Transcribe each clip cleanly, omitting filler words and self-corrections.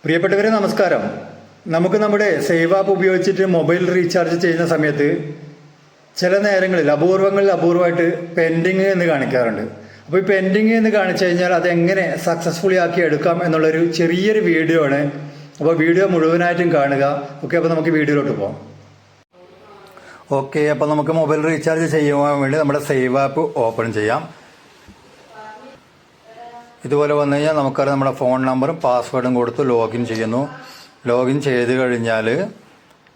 പ്രിയപ്പെട്ടവരെ നമസ്കാരം. നമുക്ക് നമ്മുടെ സേവ് ആപ്പ് ഉപയോഗിച്ചിട്ട് മൊബൈൽ റീചാർജ് ചെയ്യുന്ന സമയത്ത് ചില നേരങ്ങളിൽ അപൂർവമായിട്ട് പെൻഡിങ് എന്ന് കാണിക്കാറുണ്ട്. അപ്പോൾ ഈ പെൻഡിങ് എന്ന് കാണിച്ചു കഴിഞ്ഞാൽ അതെങ്ങനെ സക്സസ്ഫുള്ളി ആക്കി എടുക്കാം എന്നുള്ളൊരു ചെറിയൊരു വീഡിയോ ആണ്. അപ്പോൾ വീഡിയോ മുഴുവനായിട്ടും കാണുക. ഓക്കെ, അപ്പോൾ നമുക്ക് വീഡിയോയിലോട്ട് പോകാം. ഓക്കെ, അപ്പോൾ നമുക്ക് മൊബൈൽ റീചാർജ് ചെയ്യുവാൻ വേണ്ടി നമ്മുടെ സേവ് ആപ്പ് ഓപ്പൺ ചെയ്യാം. ഇതുപോലെ വന്നു കഴിഞ്ഞാൽ നമുക്കറിയാം നമ്മുടെ ഫോൺ നമ്പറും പാസ്വേഡും കൊടുത്ത് ലോഗിൻ ചെയ്യുന്നു. ലോഗിൻ ചെയ്ത് കഴിഞ്ഞാൽ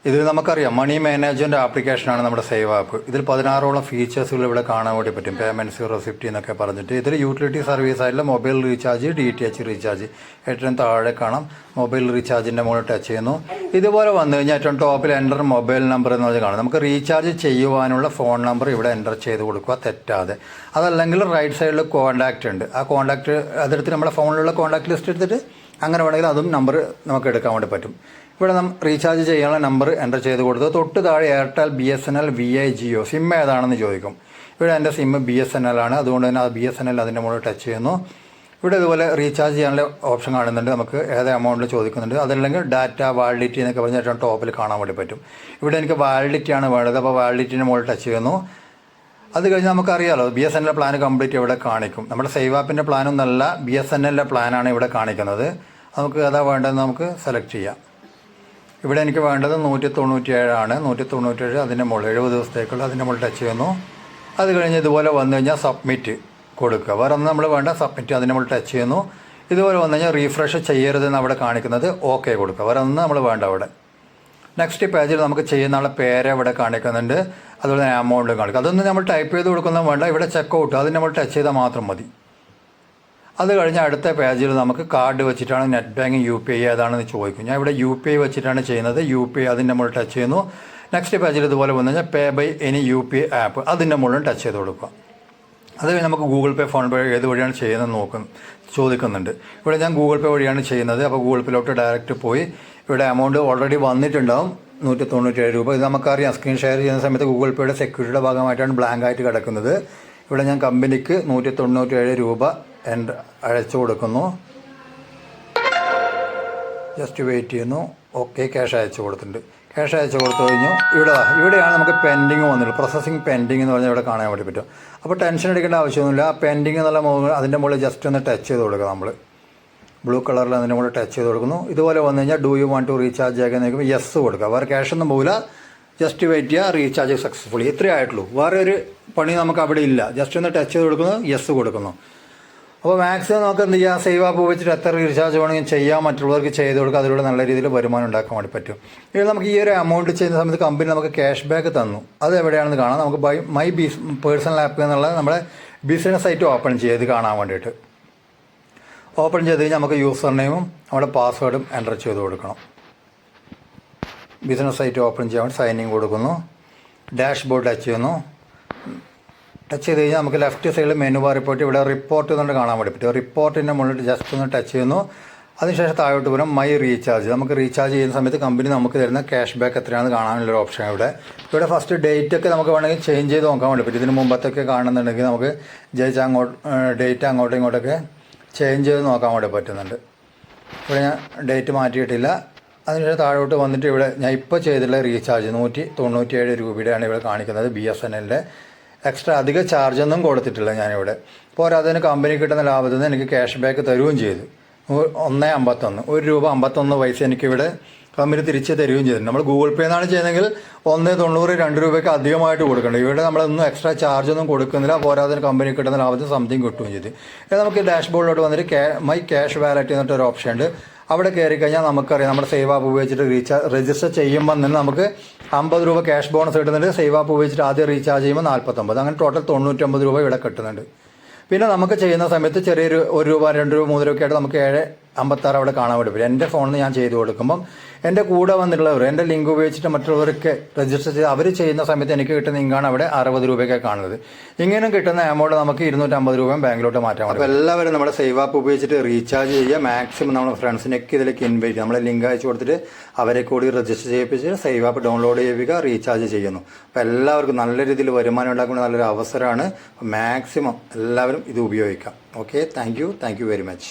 ഇതിൽ നമുക്കറിയാം മണി മാനേജ്മെൻറ്റ് ആപ്ലിക്കേഷനാണ് നമ്മുടെ സേവ് ആപ്പ്. ഇതിൽ 16ഓളം ഫീച്ചേഴ്സുകൾ ഇവിടെ കാണാൻ വേണ്ടി പറ്റും. പേയ്മെൻറ്റ്സ്, റെസിപ്റ്റ് എന്നൊക്കെ പറഞ്ഞിട്ട് ഇതിൽ യൂട്ടിലിറ്റി സർവീസ് ആയിട്ടുള്ള മൊബൈൽ റീചാർജ്, DTH റീചാർജ് ഏറ്റവും താഴെ കാണാം. മൊബൈൽ റീചാർജിൻ്റെ മുകളിൽ ടച്ച് ചെയ്യുന്നു. ഇതുപോലെ വന്നു കഴിഞ്ഞാൽ ഏറ്റവും ടോപ്പിൽ എൻ്റർ മൊബൈൽ നമ്പർ എന്ന് പറഞ്ഞാൽ കാണാം. നമുക്ക് റീചാർജ് ചെയ്യുവാനുള്ള ഫോൺ നമ്പർ ഇവിടെ എൻ്റർ ചെയ്ത് കൊടുക്കുക തെറ്റാതെ. അതല്ലെങ്കിൽ റൈറ്റ് സൈഡിൽ കോൺടാക്റ്റ് ഉണ്ട്. ആ കോൺടാക്റ്റ് അതെടുത്ത് നമ്മുടെ ഫോണിലുള്ള കോൺടാക്റ്റ് ലിസ്റ്റ് എടുത്തിട്ട് അങ്ങനെ വേണമെങ്കിൽ അതും നമ്പർ നമുക്ക് എടുക്കാൻ വേണ്ടി പറ്റും. ഇവിടെ റീചാർജ് ചെയ്യാനുള്ള നമ്പർ എൻ്റർ ചെയ്ത് കൊടുത്ത് തൊട്ട് താഴെ Airtel, BSNL, VI, Jio SIM ഏതാണെന്ന് ചോദിക്കും. ഇവിടെ എൻ്റെ സിം BSNL ആണ്. അതുകൊണ്ട് തന്നെ ആ BSNL അതിൻ്റെ മുകളിൽ ടച്ച് ചെയ്യുന്നു. ഇവിടെ ഇതുപോലെ റീചാർജ് ചെയ്യാനുള്ള ഓപ്ഷൻ കാണുന്നുണ്ട്. നമുക്ക് ഏത് എമൗണ്ടിൽ ചോദിക്കുന്നുണ്ട്. അതല്ലെങ്കിൽ ഡാറ്റ, വാലിഡിറ്റി എന്നൊക്കെ പറഞ്ഞാൽ ഏറ്റവും ടോപ്പിൽ കാണാൻ വേണ്ടി പറ്റും. ഇവിടെ എനിക്ക് വാലിഡിറ്റിയാണ് വേണ്ടത്. അപ്പോൾ വാലിഡിറ്റിൻ്റെ മുകളിൽ ടച്ച് ചെയ്യുന്നു. അത് കഴിഞ്ഞ് നമുക്കറിയാമല്ലോ BSNL പ്ലാൻ കംപ്ലീറ്റ് ഇവിടെ കാണിക്കും. നമ്മുടെ സേവ് ആപ്പിൻ്റെ പ്ലാനൊന്നല്ല, BSNLൻ്റെ പ്ലാനാണ് ഇവിടെ കാണിക്കുന്നത്. നമുക്ക് ഏതാ വേണ്ടതെന്ന് നമുക്ക് സെലക്ട് ചെയ്യാം. ഇവിടെ എനിക്ക് വേണ്ടത് 197 ആണ്. 197 അതിൻ്റെ മുകളിൽ 70 ദിവസത്തേക്കുള്ള അതിൻ്റെ മുകളിൽ ടച്ച് ചെയ്യുന്നു. അത് കഴിഞ്ഞ് ഇതുപോലെ വന്നു കഴിഞ്ഞാൽ സബ്മിറ്റ് കൊടുക്കുക. വേറെ ഒന്നും നമ്മൾ വേണ്ട, സബ്മിറ്റ് അതിൻ്റെ മുകളിൽ ടച്ച് ചെയ്യുന്നു. ഇതുപോലെ വന്നു കഴിഞ്ഞാൽ റീഫ്രഷ് ചെയ്യരുതെന്ന് അവിടെ കാണിക്കുന്നത് ഓക്കെ കൊടുക്കുക. വേറെ ഒന്നും നമ്മൾ വേണ്ട അവിടെ. നെക്സ്റ്റ് പേജിൽ നമുക്ക് ചെയ്യുന്ന ആളെ പേര് ഇവിടെ കാണിക്കുന്നുണ്ട്. അതുപോലെ തന്നെ എമൗണ്ട് കാണിക്കും. അതൊന്നും നമ്മൾ ടൈപ്പ് ചെയ്ത് കൊടുക്കുന്ന വേണ്ട. ഇവിടെ ചെക്കൗട്ട് അതിന് നമ്മൾ ടച്ച് ചെയ്താൽ മാത്രം മതി. അത് കഴിഞ്ഞ് അടുത്ത പേജിൽ നമുക്ക് കാർഡ് വെച്ചിട്ടാണ് നെറ്റ് ബാങ്കിങ്, UPI ഏതാണെന്ന് ചോദിക്കും. ഞാൻ ഇവിടെ UPI വെച്ചിട്ടാണ് ചെയ്യുന്നത്. UPI അതിൻ്റെ മുകളിൽ ടച്ച് ചെയ്യുന്നു. നെക്സ്റ്റ് പേജിൽ ഇതുപോലെ വന്നു കഴിഞ്ഞാൽ പേ ബൈ എനി UPI ആപ്പ് അതിൻ്റെ മുകളിൽ ടച്ച് ചെയ്ത് കൊടുക്കുക. അത് കഴിഞ്ഞ് നമുക്ക് ഗൂഗിൾ പേ, ഫോൺ പേ ഏത് വഴിയാണ് ചെയ്യുന്നത് ചോദിക്കുന്നുണ്ട്. ഇവിടെ ഞാൻ ഗൂഗിൾ പേ വഴിയാണ് ചെയ്യുന്നത്. അപ്പോൾ ഗൂഗിൾ പേയിലോട്ട് ഡയറക്റ്റ് പോയി ഇവിടെ എമൗണ്ട് ഓൾറെഡി വന്നിട്ടുണ്ടാവും 197 രൂപ. ഇത് നമുക്കറിയാം. സ്ക്രീൻ ഷെയർ ചെയ്യുന്ന സമയത്ത് ഗൂഗിൾ പേയുടെ സെക്യൂരിറ്റിയുടെ ഭാഗമായിട്ടാണ് ബ്ലാങ്ക് ആയിട്ട് കിടക്കുന്നത്. ഇവിടെ ഞാൻ കമ്പനിക്ക് 197 രൂപ അയച്ചു കൊടുക്കുന്നു. ജസ്റ്റ് വെയിറ്റ് ചെയ്യുന്നു. ഓക്കെ, ക്യാഷ് അയച്ചു കൊടുത്തിട്ടുണ്ട്. ക്യാഷ് അയച്ചു കൊടുത്തു കഴിഞ്ഞു. ഇവിടെയാണ് നമുക്ക് പെൻഡിങ് വന്നിട്ടുള്ളത്. പ്രോസസ്സിങ് പെൻഡിങ് എന്ന് പറഞ്ഞാൽ ഇവിടെ കാണാൻ വേണ്ടി പറ്റും. അപ്പോൾ ടെൻഷൻ എടുക്കേണ്ട ആവശ്യമൊന്നുമില്ല. ആ പെൻഡിങ് എന്നുള്ള അതിൻ്റെ മുകളിൽ ജസ്റ്റ് ഒന്ന് ടച്ച് ചെയ്ത് കൊടുക്കുക. നമ്മൾ ബ്ലൂ കളറിൽ അതിൻ്റെ മുകളിൽ ടച്ച് ചെയ്ത് കൊടുക്കുന്നു. ഇതുപോലെ വന്നു കഴിഞ്ഞാൽ do you want to recharge ആക്കാൻ നോക്കുമ്പോൾ യെസ് കൊടുക്കുക. വേറെ ക്യാഷൊന്നും പോകില്ല. ജസ്റ്റ് വെയിറ്റ് ചെയ്യുക. Recharge successfully. ഇത്രയേ ആയിട്ടുള്ളൂ. വേറെ ഒരു പണി നമുക്ക് അവിടെ ഇല്ല. ജസ്റ്റ് ഒന്ന് ടച്ച് ചെയ്ത് കൊടുക്കുന്നു, യെസ് കൊടുക്കുന്നു. അപ്പോൾ മാക്സിമം നമുക്ക് എന്ത് ചെയ്യാം, സേവ് ആപ്പ് ഉപയോഗിച്ചിട്ട് എത്ര റീചാർജ് വേണമെങ്കിൽ ചെയ്യാം. മറ്റുള്ളവർക്ക് ചെയ്ത് കൊടുക്കുക. അതിലൂടെ നല്ല രീതിയിൽ വരുമാനം ഉണ്ടാക്കാൻ വേണ്ടി പറ്റും. ഇത് നമുക്ക് ഈ ഒരു എമൗണ്ട് ചെയ്യുന്ന സമയത്ത് കമ്പനി നമുക്ക് ക്യാഷ് ബാക്ക് തന്നു. അത് എവിടെയാണെന്ന് കാണാം. നമുക്ക് മൈ പേഴ്സണൽ ആപ്പ് എന്നുള്ള നമ്മുടെ ബിസിനസ് സൈറ്റ് ഓപ്പൺ ചെയ്ത് കാണാൻ വേണ്ടിയിട്ട് ഓപ്പൺ ചെയ്ത് കഴിഞ്ഞാൽ നമുക്ക് യൂസർ നെയിമും നമ്മുടെ പാസ്വേഡും എൻ്റർ ചെയ്ത് കൊടുക്കണം. ബിസിനസ് സൈറ്റ് ഓപ്പൺ ചെയ്യാൻ വേണ്ടി സൈനിങ് കൊടുക്കുന്നു. ഡാഷ്ബോർഡ് ടച്ച് ചെയ്യുന്നു. ടച്ച് ചെയ്ത് കഴിഞ്ഞാൽ നമുക്ക് ലെഫ്റ്റ് സൈഡിൽ മെനു ബാർ റിപ്പോർട്ട് ഇവിടെ റിപ്പോർട്ട് എന്നുകൊണ്ട് കാണാൻ വേണ്ടി പറ്റും. റിപ്പോർട്ടിൻ്റെ മുകളിൽ ജസ്റ്റ് ഒന്ന് ടച്ച് ചെയ്യുന്നു. അതിനുശേഷം താഴോട്ട് വരും മൈ റീചാർജ്. നമുക്ക് റീചാർജ് ചെയ്യുന്ന സമയത്ത് കമ്പനി നമുക്ക് തരുന്ന ക്യാഷ് ബാക്ക് എത്രയാണെന്ന് കാണാനുള്ളൊരു ഓപ്ഷൻ ഇവിടെ ഫസ്റ്റ് ഡേറ്റ് ഒക്കെ നമുക്ക് വേണമെങ്കിൽ ചേഞ്ച് ചെയ്ത് നോക്കാൻ വേണ്ടി പറ്റും. ഇതിന് മുമ്പത്തൊക്കെ കാണുന്നുണ്ടെങ്കിൽ നമുക്ക് ഡേറ്റ് അങ്ങോട്ടും ഇങ്ങോട്ടൊക്കെ ചേഞ്ച് ചെയ്ത് നോക്കാൻ വേണ്ടി പറ്റുന്നുണ്ട്. ഇവിടെ ഞാൻ ഡേറ്റ് മാറ്റിയിട്ടില്ല. അതിനുശേഷം താഴോട്ട് വന്നിട്ട് ഇവിടെ ഞാൻ ഇപ്പോൾ ചെയ്തിട്ടുള്ള റീചാർജ് 197 രൂപയുടെയാണ് ഇവിടെ കാണിക്കുന്നത്. BSNLൻ്റെ എക്സ്ട്രാ അധിക ചാർജൊന്നും കൊടുത്തിട്ടില്ല ഞാനിവിടെ. പോരാതെ കമ്പനി കിട്ടുന്ന ലാഭത്തിൽ നിന്ന് എനിക്ക് ക്യാഷ് ബാക്ക് തരുകയും ചെയ്തു. 1.51 £1.51 എനിക്കിവിടെ കമ്പനി തിരിച്ച് തരികയും ചെയ്തിട്ടുണ്ട്. നമ്മൾ ഗൂഗിൾ പേ എന്നാണ് ചെയ്യുന്നതെങ്കിൽ 1.90 2 രൂപയ്ക്ക് അധികമായിട്ട് കൊടുക്കേണ്ടത്. ഇവിടെ നമ്മളൊന്നും എക്സ്ട്രാ ചാർജൊന്നും കൊടുക്കുന്നില്ല. പോരാതെ കമ്പനി കിട്ടുന്ന ലാഭത്തിൽ സംതിങ് കിട്ടുകയും ചെയ്തു. നമുക്ക് ഡാഷ്ബോർഡിലോട്ട് വന്നിട്ട് മൈ ക്യാഷ് വാലറ്റ് എന്നിട്ടൊരു ഓപ്ഷൻ ഉണ്ട്. അവിടെ കയറി കഴിഞ്ഞാൽ നമുക്കറിയാം നമ്മുടെ സേവ് ആപ്പ് ഉപയോഗിച്ചിട്ട് രജിസ്റ്റർ ചെയ്യുമ്പോൾ തന്നെ നമുക്ക് 50 രൂപ ക്യാഷ് ബോണസ് കിട്ടുന്നുണ്ട്. സേവ് ആപ്പ് ഉപയോഗിച്ചിട്ട് ആദ്യം റീചാർജ് ചെയ്യുമ്പോൾ 49, അങ്ങനെ ടോട്ടൽ 99 രൂപ ഇവിടെ കിട്ടുന്നുണ്ട്. പിന്നെ നമുക്ക് ചെയ്യുന്ന സമയത്ത് ചെറിയൊരു 1 രൂപ 2 രൂപ 3 രൂപ ആയിട്ട് നമുക്ക് 7.56 അവിടെ കാണാൻ വേണ്ടി പറ്റും. എൻ്റെ ഫോണിൽ നിന്ന് ഞാൻ ചെയ്ത് കൊടുക്കുമ്പം എൻ്റെ കൂടെ വന്നിട്ടുള്ളവർ എൻ്റെ ലിങ്ക് ഉപയോഗിച്ചിട്ട് മറ്റുള്ളവർക്ക് രജിസ്റ്റർ ചെയ്ത് അവർ ചെയ്യുന്ന സമയത്ത് എനിക്ക് കിട്ടുന്ന ലിങ്കാണ് അവിടെ 60 രൂപയ്ക്കാണ് കാണുന്നത്. ഇങ്ങനെ കിട്ടുന്ന എമൗണ്ട് നമുക്ക് 250 രൂപയും ബാങ്കിലോട്ട് മാറ്റാൻ പറ്റും. അപ്പോൾ എല്ലാവരും നമ്മുടെ സേവ് ആപ്പ് ഉപയോഗിച്ചിട്ട് റീചാർജ് ചെയ്യുക. മാക്സിമം നമ്മുടെ ഫ്രണ്ട്സിനൊക്കെ ഇതിലേക്ക് ഇൻവൈറ്റ് ചെയ്യുക. നമ്മളെ ലിങ്ക് അയച്ചു കൊടുത്തിട്ട് അവരെ കൂടി രജിസ്റ്റർ ചെയ്യിപ്പിച്ച് സേവ് ആപ്പ് ഡൗൺലോഡ് ചെയ്യുക, റീചാർജ് ചെയ്യുന്നു. അപ്പോൾ എല്ലാവർക്കും നല്ല രീതിയിൽ വരുമാനം ഉണ്ടാക്കുന്ന നല്ലൊരു അവസരമാണ്. മാക്സിമം എല്ലാവരും ഇത് ഉപയോഗിക്കാം. Okay, thank you very much.